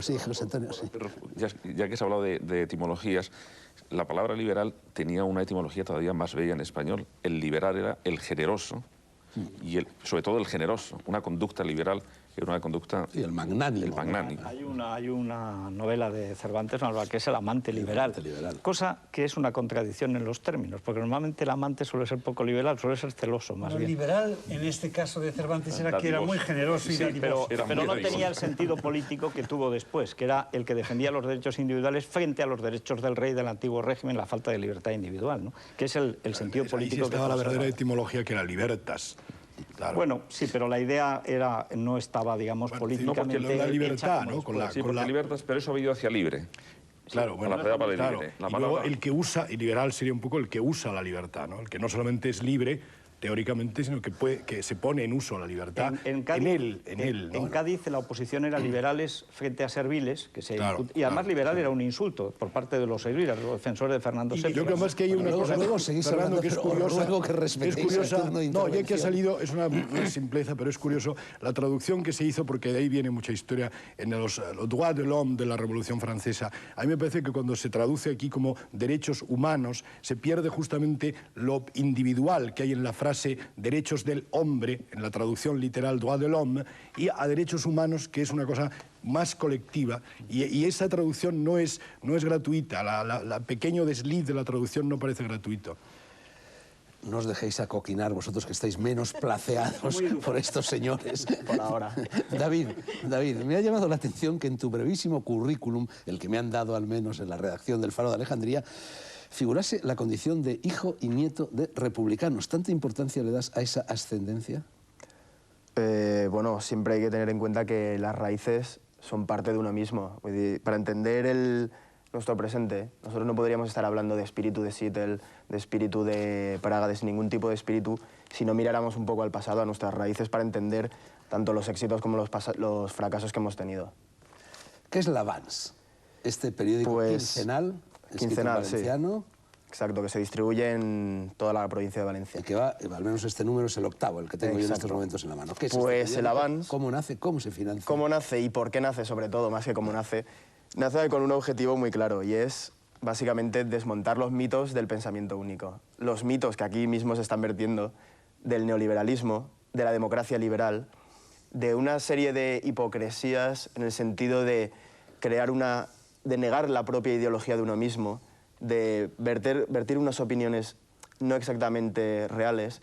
Sí, José Antonio, sí. Ya que se ha hablado de etimologías, la palabra liberal tenía una etimología todavía más bella en español. El liberal era el generoso y sobre todo el generoso. Una conducta liberal era una conducta... Sí, el magnánimo. El magnánimo. Hay una novela de Cervantes que es El amante liberal, cosa que es una contradicción en los términos, porque normalmente el amante suele ser poco liberal, suele ser celoso más bien. Liberal, en este caso de Cervantes, era que era muy generoso y dadivoso. Pero no tenía el sentido político que tuvo después, que era el que defendía los derechos individuales frente a los derechos del rey del antiguo régimen, la falta de libertad individual, ¿no? Que es el sentido político. Ahí estaba la verdadera etimología, que era libertas. Claro. Bueno, sí, pero la idea no estaba, digamos, políticamente... No, porque la libertad, ¿no? Libertas, pero eso ha ido hacia libre. Claro, bueno, claro. Y luego el que usa, y liberal sería un poco el que usa la libertad, ¿no? El que no solamente es libre, teóricamente, sino que se pone en uso la libertad en él. En Cádiz la oposición era liberales frente a serviles, y además liberal era un insulto por parte de los serviles, los defensores de Fernando VII. Yo creo más que hay una cosa, Fernando, que es curiosa. No, ya que ha salido, es una simpleza, pero es curioso, la traducción que se hizo, porque de ahí viene mucha historia, en los droits de l'homme de la Revolución Francesa. A mí me parece que cuando se traduce aquí como derechos humanos, se pierde justamente lo individual que hay en la frase derechos del hombre, en la traducción literal droit de l'homme, y a derechos humanos, que es una cosa más colectiva, y esa traducción no es gratuita, la pequeño desliz de la traducción no parece gratuito. No os dejéis acoquinar vosotros que estáis menos placeados por estos señores. Por ahora. David, me ha llamado la atención que en tu brevísimo currículum, el que me han dado al menos en la redacción del Faro de Alejandría, figurase la condición de hijo y nieto de republicanos. ¿Tanta importancia le das a esa ascendencia? Bueno, siempre hay que tener en cuenta que las raíces son parte de uno mismo. Para entender nuestro presente, nosotros no podríamos estar hablando de espíritu de Seattle, de espíritu de Praga, de ningún tipo de espíritu, si no miráramos un poco al pasado, a nuestras raíces, para entender tanto los éxitos como los fracasos que hemos tenido. ¿Qué es l'Avance? Este periódico quincenal, valenciano. Sí. Exacto, que se distribuye en toda la provincia de Valencia. Y que va, al menos este número es el octavo, el que tengo yo en estos momentos en la mano. ¿Qué es pues el Avance. ¿Cómo nace? ¿Cómo se financia? ¿Cómo nace y por qué nace, sobre todo, más que cómo nace? Nace con un objetivo muy claro, y es básicamente desmontar los mitos del pensamiento único. Los mitos que aquí mismo se están vertiendo del neoliberalismo, de la democracia liberal, de una serie de hipocresías en el sentido de de negar la propia ideología de uno mismo, de vertir unas opiniones no exactamente reales,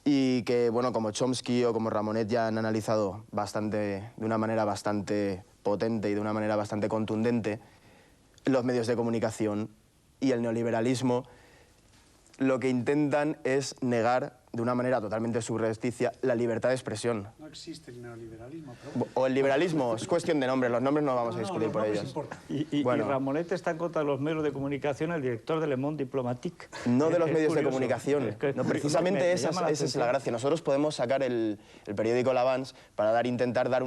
y que, bueno, como Chomsky o como Ramonet ya han analizado de una manera bastante potente y de una manera bastante contundente, los medios de comunicación y el neoliberalismo lo que intentan es negar de una manera totalmente subrepticia la libertad de expresión. No existe el neoliberalismo. O el liberalismo, es cuestión de nombres, los nombres no vamos a discutir por ellos. Y Ramonet está en contra de los medios de comunicación, el director de Le Monde Diplomatique. No de los medios de comunicación. No, precisamente esa es la gracia. Nosotros podemos sacar el periódico l'Avance para intentar dar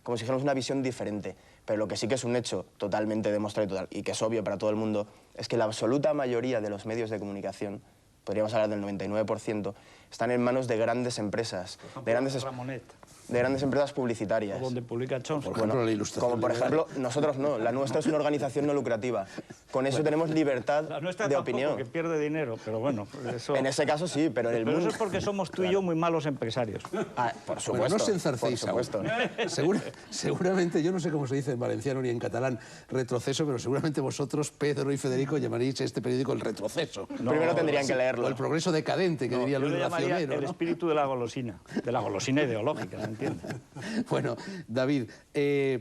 como si dijéramos una visión diferente. Pero lo que sí que es un hecho totalmente demostrado y que es obvio para todo el mundo es que la absoluta mayoría de los medios de comunicación, podríamos hablar del 99%, están en manos de grandes empresas, de grandes empresas publicitarias. Donde publica Chomsky. Por ejemplo, la Ilustración. Como por ejemplo, nosotros no, la nuestra es una organización no lucrativa. Con eso tenemos libertad de opinión. Porque pierde dinero, pero bueno, eso... En ese caso sí, pero en el mundo... Pero eso es porque somos tú y yo muy malos empresarios. Por supuesto. Bueno, no os enzarcéis aún. Seguramente, yo no sé cómo se dice en valenciano ni en catalán retroceso, pero seguramente vosotros, Pedro y Federico, llamaréis a este periódico el retroceso. Primero tendrían que leerlo. O el progreso decadente, que diría Luis Racionero. El espíritu de la golosina ideológica, ¿me entiendes? Bueno, David,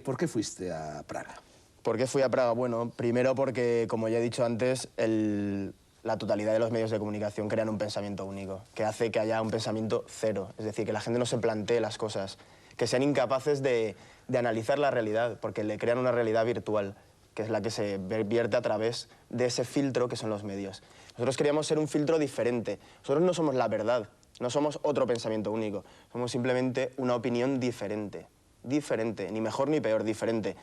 ¿por qué fuiste a Praga? ¿Por qué fui a Praga? Bueno, primero porque, como ya he dicho antes, la totalidad de los medios de comunicación crean un pensamiento único, que hace que haya un pensamiento cero, es decir, que la gente no se plantee las cosas, que sean incapaces de analizar la realidad, porque le crean una realidad virtual, que es la que se vierte a través de ese filtro que son los medios. Nosotros queríamos ser un filtro diferente. Nosotros no somos la verdad, no somos otro pensamiento único, somos simplemente una opinión diferente, ni mejor ni peor, diferente.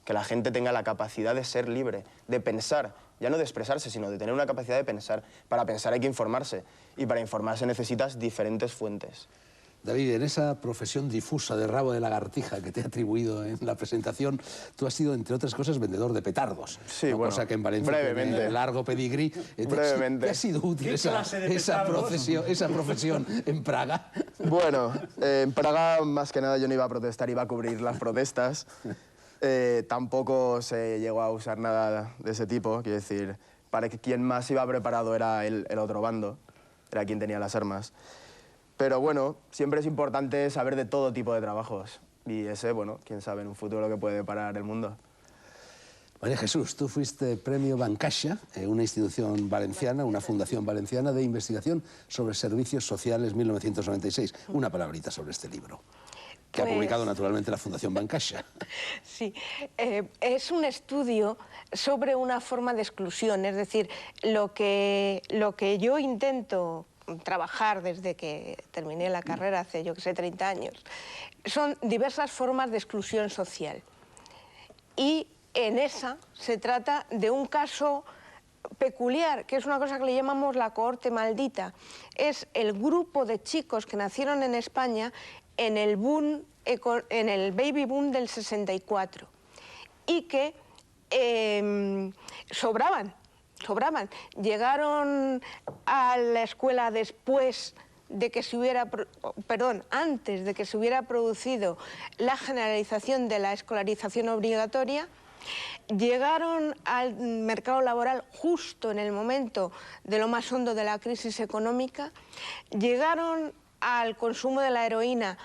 Que la gente tenga la capacidad de ser libre, de pensar, ya no de expresarse, sino de tener una capacidad de pensar. Para pensar hay que informarse, y para informarse necesitas diferentes fuentes. David, en esa profesión difusa de rabo de lagartija que te he atribuido en la presentación, tú has sido, entre otras cosas, vendedor de petardos. Sí, una bueno, cosa que en Valencia brevemente. tiene largo pedigrí. Brevemente. ¿Te ha sido útil esa profesión en Praga? Bueno, en Praga, más que nada, yo no iba a protestar, iba a cubrir las protestas. Tampoco se llegó a usar nada de ese tipo, quiero decir, para que quien más iba preparado era el otro bando, era quien tenía las armas. Pero bueno, siempre es importante saber de todo tipo de trabajos. Y ese, bueno, quién sabe en un futuro que puede parar el mundo. María Jesús, tú fuiste premio Bancaixa, una institución valenciana, una fundación valenciana de investigación sobre servicios sociales 1996. Una palabrita sobre este libro, que ha publicado naturalmente la Fundación Bancaixa. Sí, es un estudio sobre una forma de exclusión, es decir, lo que yo intento trabajar desde que terminé la carrera hace, yo que sé, 30 años, son diversas formas de exclusión social. Y en esa se trata de un caso peculiar, que es una cosa que le llamamos la cohorte maldita. Es el grupo de chicos que nacieron en España en el baby boom del 64 y que sobraban. Llegaron a la escuela después de que se hubiera, antes de que se hubiera producido la generalización de la escolarización obligatoria, llegaron al mercado laboral justo en el momento de lo más hondo de la crisis económica, llegaron al consumo de la heroína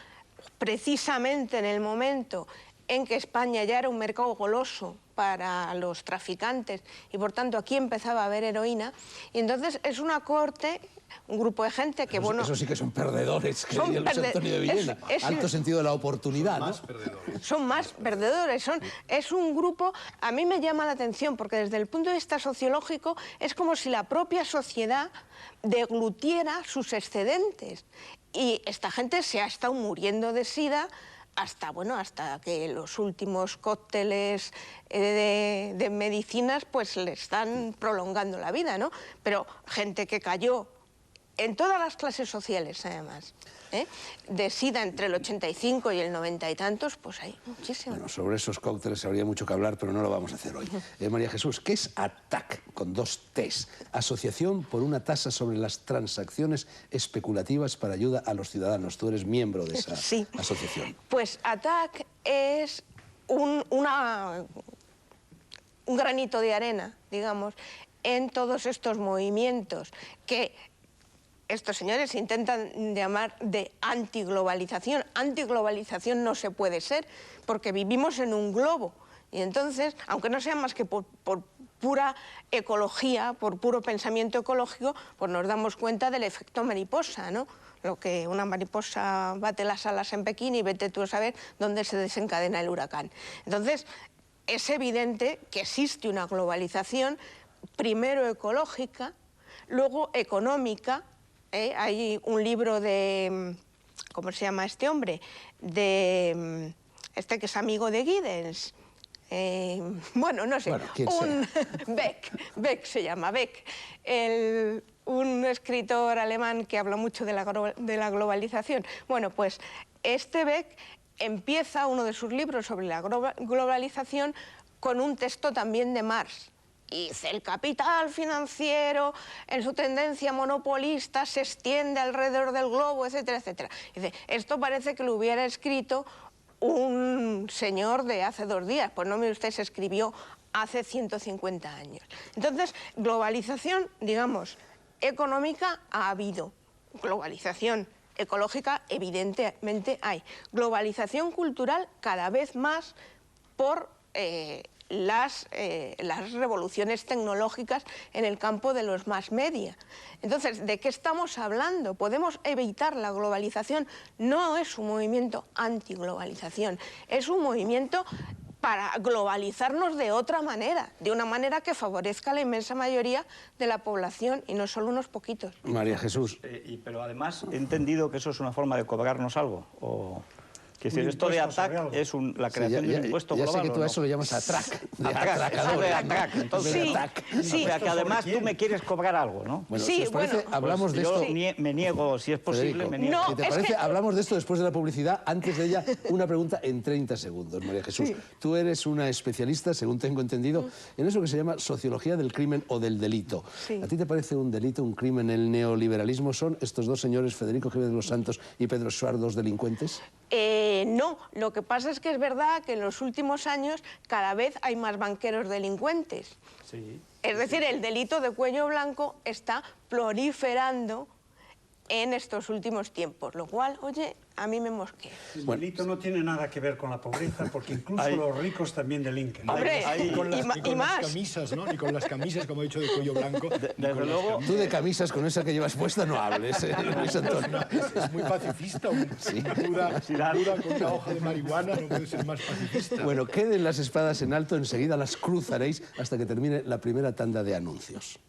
precisamente en el momento en que España ya era un mercado goloso para los traficantes y por tanto aquí empezaba a haber heroína, y entonces es una cohorte, un grupo de gente que, bueno... Eso sí que son perdedores, que diría Luis Antonio de Villena. Alto sentido de la oportunidad, ¿no? Son más perdedores, es un grupo... A mí me llama la atención porque desde el punto de vista sociológico es como si la propia sociedad deglutiera sus excedentes, y esta gente se ha estado muriendo de sida hasta que los últimos cócteles de medicinas pues le están prolongando la vida, ¿no? Pero gente que cayó en todas las clases sociales, además, de sida entre el 85 y el 90 y tantos, pues hay muchísimos. Bueno, sobre esos cócteles habría mucho que hablar, pero no lo vamos a hacer hoy. María Jesús, ¿qué es ATAC con 2 T's? Asociación por una tasa sobre las transacciones especulativas para ayuda a los ciudadanos. Tú eres miembro de esa asociación. Pues ATAC es un granito de arena, digamos, en todos estos movimientos que estos señores intentan llamar de antiglobalización. Antiglobalización no se puede ser porque vivimos en un globo. Y entonces, aunque no sea más que por pura ecología, por puro pensamiento ecológico, pues nos damos cuenta del efecto mariposa, ¿no? Lo que una mariposa bate las alas en Pekín y vete tú a saber dónde se desencadena el huracán. Entonces, es evidente que existe una globalización, primero ecológica, luego económica. Hay un libro de, ¿cómo se llama este hombre? De este que es amigo de Giddens. Bueno, no sé. Bueno, Beck se llama, Beck. Un escritor alemán que habla mucho de la globalización. Bueno, pues este Beck empieza uno de sus libros sobre la globalización con un texto también de Marx. Y dice, el capital financiero en su tendencia monopolista se extiende alrededor del globo, etcétera, etcétera. Dice, esto parece que lo hubiera escrito un señor de hace 2 días. Pues no, mire usted, se escribió hace 150 años. Entonces, globalización, digamos, económica ha habido. Globalización ecológica, evidentemente hay. Globalización cultural cada vez más por las revoluciones tecnológicas en el campo de los mass media. Entonces, ¿de qué estamos hablando? ¿Podemos evitar la globalización? No es un movimiento antiglobalización, es un movimiento para globalizarnos de otra manera, de una manera que favorezca a la inmensa mayoría de la población y no solo unos poquitos. María Jesús. Pero además he entendido que eso es una forma de cobrarnos algo, o... Es decir, esto de ATAC es la creación de un impuesto global. Ya sé que tú a eso lo llamas ATRAC. Sí, que además tú me quieres cobrar algo, ¿no? Bueno, si os parece, hablamos de esto... Yo me niego, si es posible, me niego. Si te parece, hablamos de esto después de la publicidad. Antes de ella, una pregunta en 30 segundos, María Jesús. Tú eres una especialista, según tengo entendido, en eso que se llama sociología del crimen o del delito. ¿A ti te parece un delito, un crimen, el neoliberalismo? ¿Son estos dos señores, Federico Jiménez los Santos y Pedro Suárez, dos delincuentes? No, lo que pasa es que es verdad que en los últimos años cada vez hay más banqueros delincuentes. Sí. Es decir, el delito de cuello blanco está proliferando en estos últimos tiempos, lo cual, oye, a mí me mosquea. El delito no tiene nada que ver con la pobreza, porque incluso los ricos también delinquen. Hombre, y con las más. camisas, ¿no? Ni con las camisas, como he dicho, de cuello blanco. Desde luego... Tú de camisas con esa que llevas puesta no hables, Luis Antonio. Es muy pacifista, una dura con una hoja de marihuana, no puede ser más pacifista. Bueno, queden las espadas en alto, enseguida las cruzaréis hasta que termine la primera tanda de anuncios.